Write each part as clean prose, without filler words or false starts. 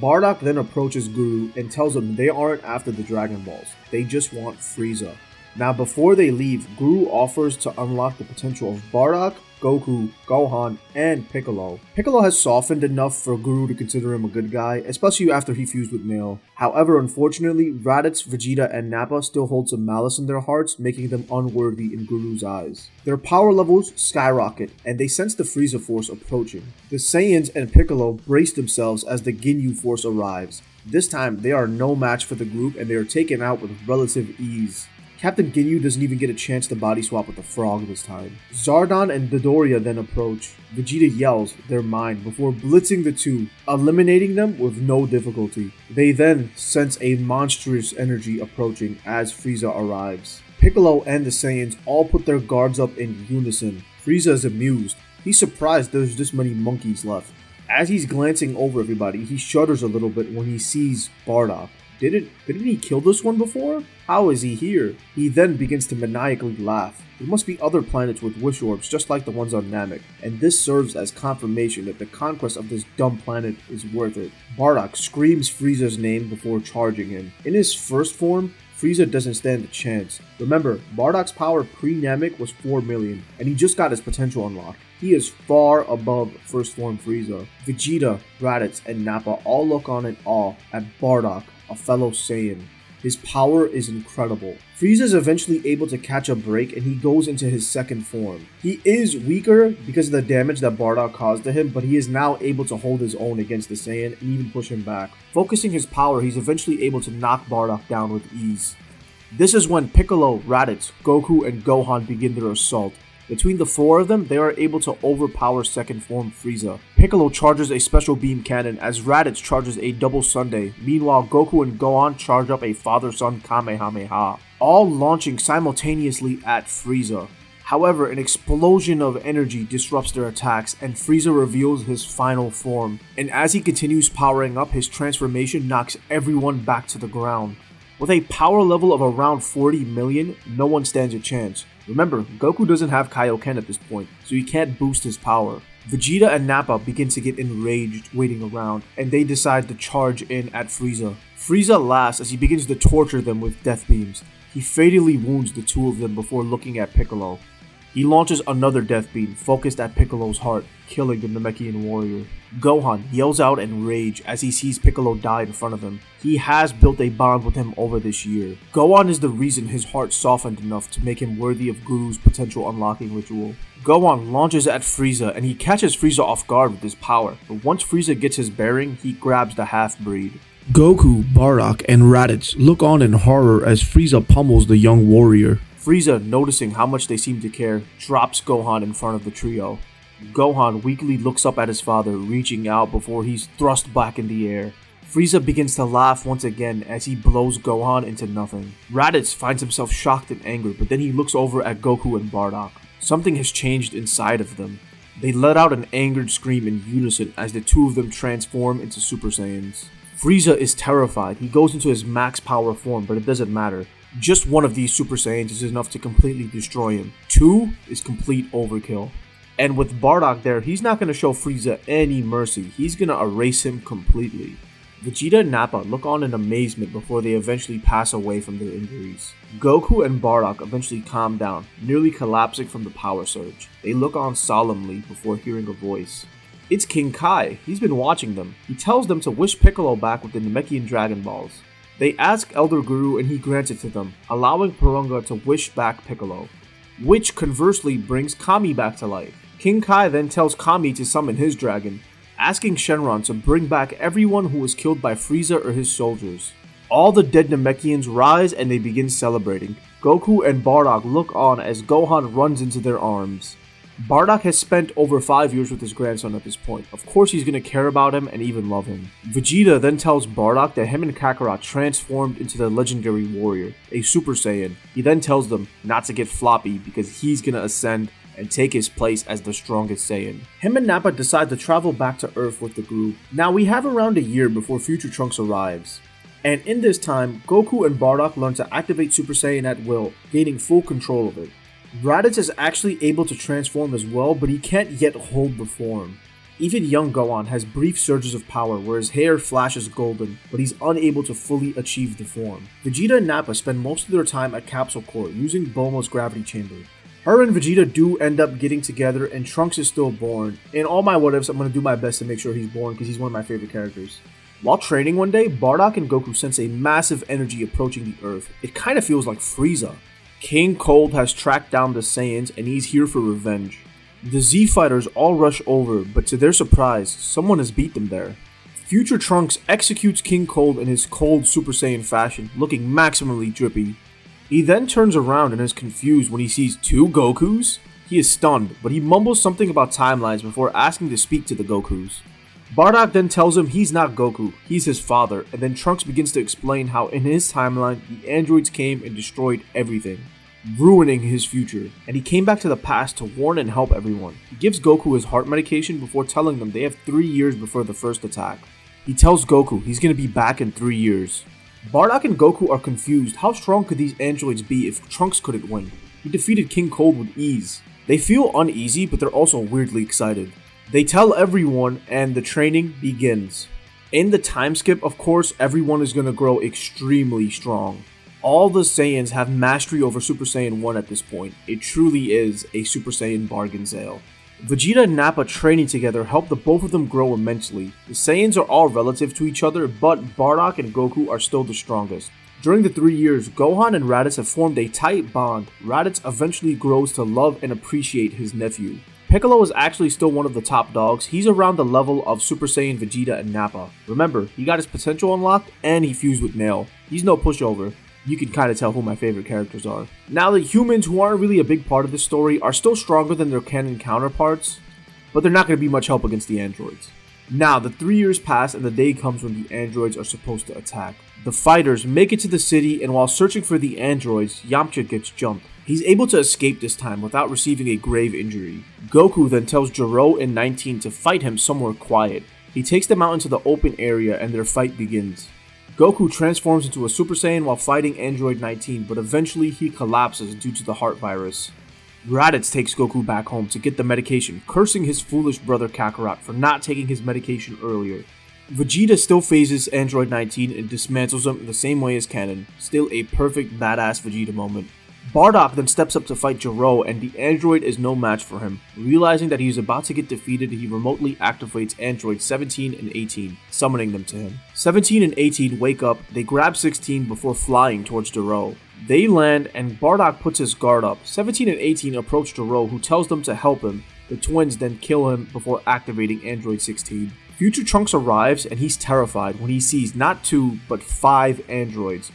Bardock then approaches Guru and tells him they aren't after the Dragon Balls, they just want Frieza. Now before they leave, Guru offers to unlock the potential of Bardock, Goku, Gohan, and Piccolo. Piccolo has softened enough for Guru to consider him a good guy, especially after he fused with Nail. However, unfortunately, Raditz, Vegeta, and Nappa still hold some malice in their hearts, making them unworthy in Guru's eyes. Their power levels skyrocket, and they sense the Frieza Force approaching. The Saiyans and Piccolo brace themselves as the Ginyu Force arrives. This time, they are no match for the group, and they are taken out with relative ease. Captain Ginyu doesn't even get a chance to body swap with the frog this time. Zardon and Dodoria then approach. Vegeta yells their mind before blitzing the two, eliminating them with no difficulty. They then sense a monstrous energy approaching as Frieza arrives. Piccolo and the Saiyans all put their guards up in unison. Frieza is amused. He's surprised there's this many monkeys left. As he's glancing over everybody, he shudders a little bit when he sees Bardock. Didn't he kill this one before? How is he here? He then begins to maniacally laugh. There must be other planets with wish orbs just like the ones on Namek, and this serves as confirmation that the conquest of this dumb planet is worth it. Bardock screams Frieza's name before charging him. In his first form, Frieza doesn't stand a chance. Remember, Bardock's power pre-Namek was 4 million, and he just got his potential unlocked. He is far above first form Frieza. Vegeta, Raditz, and Nappa all look on in awe at Bardock, a fellow Saiyan. His power is incredible. Frieza is eventually able to catch a break and he goes into his second form. He is weaker because of the damage that Bardock caused to him, but he is now able to hold his own against the Saiyan and even push him back. Focusing his power, he's eventually able to knock Bardock down with ease. This is when Piccolo, Raditz, Goku, and Gohan begin their assault. Between the four of them, they are able to overpower second form Frieza. Piccolo charges a special beam cannon as Raditz charges a double Sunday. Meanwhile, Goku and Gohan charge up a father-son Kamehameha, all launching simultaneously at Frieza. However, an explosion of energy disrupts their attacks and Frieza reveals his final form. And as he continues powering up, his transformation knocks everyone back to the ground. With a power level of around 40 million, no one stands a chance. Remember, Goku doesn't have Kaioken at this point, so he can't boost his power. Vegeta and Nappa begin to get enraged waiting around, and they decide to charge in at Frieza. Frieza laughs as he begins to torture them with death beams. He fatally wounds the two of them before looking at Piccolo. He launches another death beam focused at Piccolo's heart, killing the Namekian warrior. Gohan yells out in rage as he sees Piccolo die in front of him. He has built a bond with him over this year. Gohan is the reason his heart softened enough to make him worthy of Guru's potential unlocking ritual. Gohan launches at Frieza and he catches Frieza off guard with his power, but once Frieza gets his bearing, he grabs the half-breed. Goku, Bardock, and Raditz look on in horror as Frieza pummels the young warrior. Frieza, noticing how much they seem to care, drops Gohan in front of the trio. Gohan weakly looks up at his father, reaching out before he's thrust back in the air. Frieza begins to laugh once again as he blows Gohan into nothing. Raditz finds himself shocked and angry, but then he looks over at Goku and Bardock. Something has changed inside of them. They let out an angered scream in unison as the two of them transform into Super Saiyans. Frieza is terrified. He goes into his max power form, but it doesn't matter. Just one of these Super Saiyans is enough to completely destroy him. Two is complete overkill. And with Bardock there, he's not going to show Frieza any mercy. He's going to erase him completely. Vegeta and Nappa look on in amazement before they eventually pass away from their injuries. Goku and Bardock eventually calm down, nearly collapsing from the power surge. They look on solemnly before hearing a voice. It's King Kai. He's been watching them. He tells them to wish Piccolo back with the Namekian Dragon Balls. They ask Elder Guru and he grants it to them, allowing Porunga to wish back Piccolo, which conversely brings Kami back to life. King Kai then tells Kami to summon his dragon, asking Shenron to bring back everyone who was killed by Frieza or his soldiers. All the dead Namekians rise and they begin celebrating. Goku and Bardock look on as Gohan runs into their arms. Bardock has spent over 5 years with his grandson at this point. Of course he's going to care about him and even love him. Vegeta then tells Bardock that him and Kakarot transformed into the legendary warrior, a Super Saiyan. He then tells them not to get floppy because he's going to ascend and take his place as the strongest Saiyan. Him and Nappa decide to travel back to Earth with the group. Now we have around a year before Future Trunks arrives. And in this time, Goku and Bardock learn to activate Super Saiyan at will, gaining full control of it. Raditz is actually able to transform as well, but he can't yet hold the form. Even young Gohan has brief surges of power where his hair flashes golden, but he's unable to fully achieve the form. Vegeta and Nappa spend most of their time at Capsule Corp using Bulma's gravity chamber. Her and Vegeta do end up getting together and Trunks is still born. In all my what ifs, I'm going to do my best to make sure he's born because he's one of my favorite characters. While training one day, Bardock and Goku sense a massive energy approaching the Earth. It kind of feels like Frieza. King Cold has tracked down the Saiyans and he's here for revenge. The Z fighters all rush over, but to their surprise, someone has beat them there. Future Trunks executes King Cold in his cold Super Saiyan fashion, looking maximally drippy. He then turns around and is confused when he sees two Gokus. He is stunned, but he mumbles something about timelines before asking to speak to the Gokus. Bardock then tells him he's not Goku, he's his father, and then Trunks begins to explain how in his timeline, the androids came and destroyed everything, ruining his future, and he came back to the past to warn and help everyone. He gives Goku his heart medication before telling them they have 3 years before the first attack. He tells Goku he's going to be back in 3 years. Bardock and Goku are confused. How strong could these androids be if Trunks couldn't win? He defeated King Cold with ease. They feel uneasy, but they're also weirdly excited. They tell everyone and the training begins. In the time skip, of course, everyone is going to grow extremely strong. All the Saiyans have mastery over Super Saiyan 1 at this point. It truly is a Super Saiyan bargain sale. Vegeta and Nappa training together help the both of them grow immensely. The Saiyans are all relative to each other, but Bardock and Goku are still the strongest. During the 3 years, Gohan and Raditz have formed a tight bond. Raditz eventually grows to love and appreciate his nephew. Piccolo is actually still one of the top dogs. He's around the level of Super Saiyan Vegeta and Nappa. Remember, he got his potential unlocked and he fused with Nail. He's no pushover. You can kind of tell who my favorite characters are. Now, the humans, who aren't really a big part of this story, are still stronger than their canon counterparts, but they're not going to be much help against the androids. Now, the 3 years pass and the day comes when the androids are supposed to attack. The fighters make it to the city, and while searching for the androids, Yamcha gets jumped. He's able to escape this time without receiving a grave injury. Goku then tells Jiro and 19 to fight him somewhere quiet. He takes them out into the open area and their fight begins. Goku transforms into a Super Saiyan while fighting Android 19, but eventually he collapses due to the heart virus. Raditz takes Goku back home to get the medication, cursing his foolish brother Kakarot for not taking his medication earlier. Vegeta still phases Android 19 and dismantles him in the same way as canon. Still a perfect badass Vegeta moment. Bardock then steps up to fight Jiro, and the android is no match for him. Realizing that he is about to get defeated, he remotely activates androids 17 and 18, summoning them to him. 17 and 18 wake up, they grab 16 before flying towards Jiro. They land, and Bardock puts his guard up. 17 and 18 approach Jiro, who tells them to help him. The twins then kill him before activating Android 16. Future Trunks arrives, and he's terrified when he sees not 2, but 5 androids.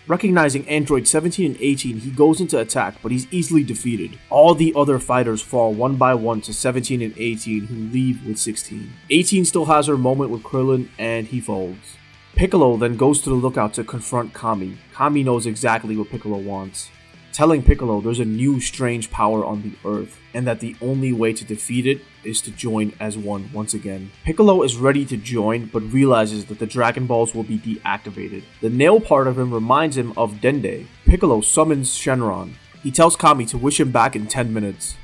Recognizing Android 17 and 18, he goes into attack, but he's easily defeated. All the other fighters fall one by one to 17 and 18, who leave with 16. 18 still has her moment with Krillin, and he folds. Piccolo then goes to the lookout to confront Kami. Kami knows exactly what Piccolo wants, telling Piccolo there's a new strange power on the Earth, and that the only way to defeat it is to join as one once again. Piccolo is ready to join, but realizes that the Dragon Balls will be deactivated. The nail part of him reminds him of Dende. Piccolo summons Shenron. He tells Kami to wish him back in 10 minutes.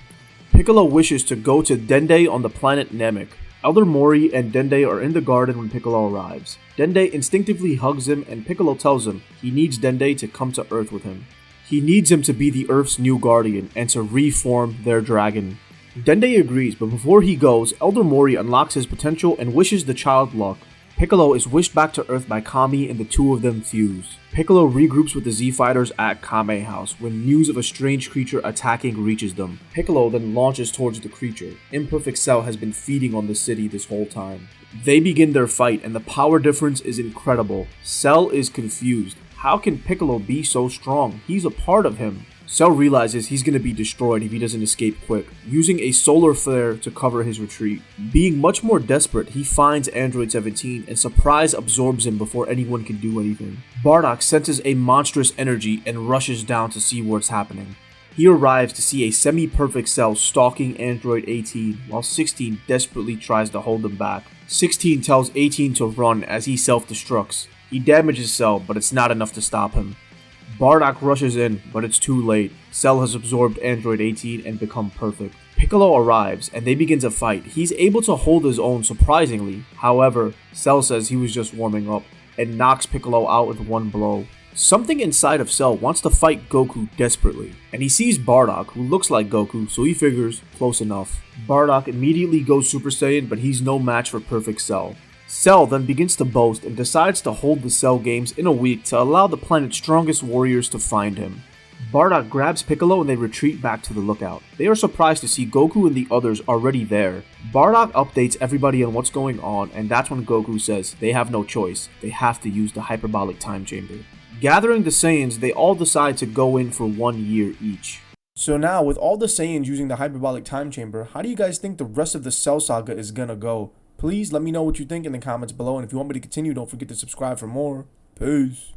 Piccolo wishes to go to Dende on the planet Namek. Elder Mori and Dende are in the garden when Piccolo arrives. Dende instinctively hugs him, and Piccolo tells him he needs Dende to come to Earth with him. He needs him to be the Earth's new guardian and to reform their dragon. Dende agrees, but before he goes, Elder Mori unlocks his potential and wishes the child luck. Piccolo is wished back to Earth by Kami, and the two of them fuse. Piccolo regroups with the Z Fighters at Kame House when news of a strange creature attacking reaches them. Piccolo then launches towards the creature. Imperfect Cell has been feeding on the city this whole time. They begin their fight, and the power difference is incredible. Cell is confused. How can Piccolo be so strong? He's a part of him. Cell realizes he's going to be destroyed if he doesn't escape quick, using a solar flare to cover his retreat. Being much more desperate, he finds Android 17 and surprise absorbs him before anyone can do anything. Bardock senses a monstrous energy and rushes down to see what's happening. He arrives to see a semi-perfect Cell stalking Android 18, while 16 desperately tries to hold him back. 16 tells 18 to run as he self-destructs. He damages Cell, but it's not enough to stop him. Bardock rushes in, but it's too late. Cell has absorbed Android 18 and become perfect. Piccolo arrives and they begin to fight. He's able to hold his own surprisingly. However, Cell says he was just warming up and knocks Piccolo out with one blow. Something inside of Cell wants to fight Goku desperately, and he sees Bardock, who looks like Goku, so he figures, close enough. Bardock immediately goes Super Saiyan, but he's no match for perfect Cell. Cell then begins to boast and decides to hold the Cell games in a week to allow the planet's strongest warriors to find him. Bardock grabs Piccolo and they retreat back to the lookout. They are surprised to see Goku and the others already there. Bardock updates everybody on what's going on, and that's when Goku says they have no choice. They have to use the hyperbolic time chamber. Gathering the Saiyans, they all decide to go in for 1 year each. So now, with all the Saiyans using the hyperbolic time chamber, how do you guys think the rest of the Cell Saga is gonna go? Please let me know what you think in the comments below, and if you want me to continue, don't forget to subscribe for more. Peace.